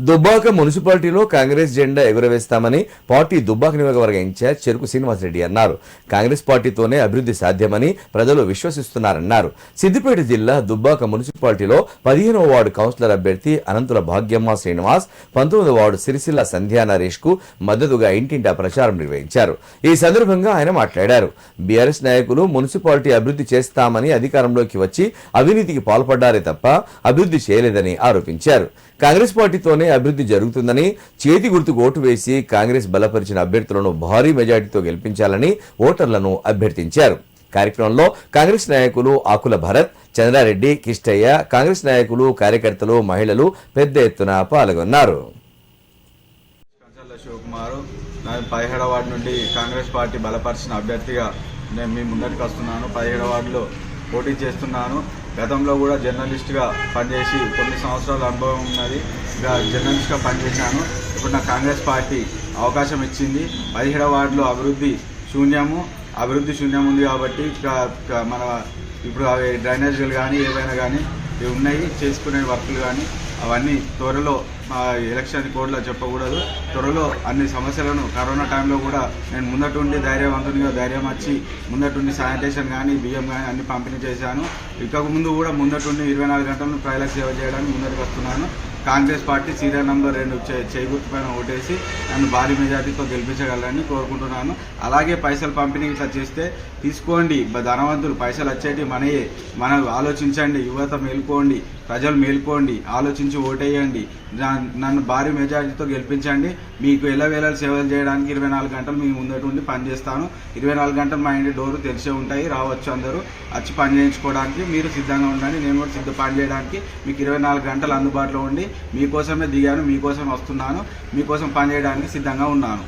దుబ్బాక మున్సిపాలిటీలో కాంగ్రెస్ జెండా ఎగురవేస్తామని పార్టీ దుబ్బాక నియోజకవర్గ ఇన్ఛార్జ్ చెరుకు శ్రీనివాసరెడ్డి అన్నారు. కాంగ్రెస్ పార్టీతోనే అభివృద్ధి సాధ్యమని ప్రజలు విశ్వసిస్తున్నారన్నారు. సిద్దిపేట జిల్లా దుబ్బాక మున్సిపాలిటీలో 15వ వార్డు కౌన్సిలర్ అభ్యర్థి అనంతుల భాగ్యమ్మ శ్రీనివాస్ 19వ వార్డు సిరిసిల్ల సంధ్యా నరేష్ కు మద్దతుగా ఇంటింటా ప్రచారం నిర్వహించారు. ఈ సందర్భంగా ఆయన మాట్లాడారు. బీఆర్ఎస్ నాయకులు మున్సిపాలిటీ అభివృద్ధి చేస్తామని అధికారంలోకి వచ్చి అవినీతికి పాల్పడ్డారే తప్ప అభివృద్ధి చేయలేదని ఆరోపించారు. కాంగ్రెస్ పార్టీతోనే అభివృద్ధి జరుగుతుందని, చేతి గుర్తుకు ఓటు వేసి కాంగ్రెస్ బలపరిచిన అభ్యర్థులను భారీ మెజార్టీతో గెలిపించాలని ఓటర్లను అభ్యర్థించారు. కార్యక్రమంలో కాంగ్రెస్ నాయకులు ఆకుల భరత్, చంద్రారెడ్డి, కిష్టయ్య, కాంగ్రెస్ నాయకులు, కార్యకర్తలు, మహిళలు పెద్ద ఎత్తున పాల్గొన్నారు. 17వ వార్డు నుండి కాంగ్రెస్ పార్టీ బలపరిచిన అభ్యర్థిగా నేను మీ ముందరికి వస్తున్నాను. 17వ వార్డులో పోటీ చేస్తున్నాను. గతంలో కూడా జర్నలిస్ట్గా పనిచేసి 9 సంవత్సరాల అనుభవం ఉన్నది. జర్నలిస్ట్గా పనిచేశాను. ఇప్పుడు నాకు కాంగ్రెస్ పార్టీ అవకాశం ఇచ్చింది. 17వ వార్డులో అభివృద్ధి శూన్యం ఉంది కాబట్టి మన ఇప్పుడు అవి డ్రైనేజీలు కానీ ఏవైనా కానీ ఇవి ఉన్నాయి, చేసుకునే వర్కులు కానీ అవన్నీ త్వరలో ఎలక్షన్ కోడ్లో చెప్పకూడదు. త్వరలో అన్ని సమస్యలను కరోనా టైంలో కూడా నేను ముందటుండి ధైర్యవంతునిగా ధైర్యం వచ్చి ముందటుండి శానిటేషన్ కానీ బియ్యం కానీ అన్ని పంపిణీ చేశాను. ఇక ముందు కూడా ముందటుండి 24 గంటలను ప్రజలకు సేవ చేయడానికి ముందరికి వస్తున్నాను. కాంగ్రెస్ పార్టీ సీరియల్ నెంబర్ 2 చేగుర్తు పైన ఓటేసి నన్ను భారీ మెజార్టీతో గెలిపించగలరని కోరుకుంటున్నాను. అలాగే పైసలు పంపిణీ ఇట్లా చేస్తే తీసుకోండి, ధనవంతులు పైసలు వచ్చేటి మనయే. మనం ఆలోచించండి, యువత మేల్కోండి, ప్రజలు మేల్కోండి, ఆలోచించి ఓటేయండి, నన్ను భారీ మెజార్టీతో గెలిపించండి. మీకు ఎల్లవేళ సేవలు చేయడానికి 24 గంటలు మీ ముందటుండి పనిచేస్తాను. 24 గంటలు మా ఇంటి డోరు తెరిచే ఉంటాయి, రావచ్చు అందరూ వచ్చి పని చేయించుకోవడానికి. మీరు సిద్ధంగా ఉండండి, నేను కూడా పని చేయడానికి మీకు 24 గంటలు అందుబాటులో ఉండి మీకోసమే దిగాను, మీకోసం వస్తున్నాను, మీకోసం పని చేయడానికి సిద్ధంగా ఉన్నాను.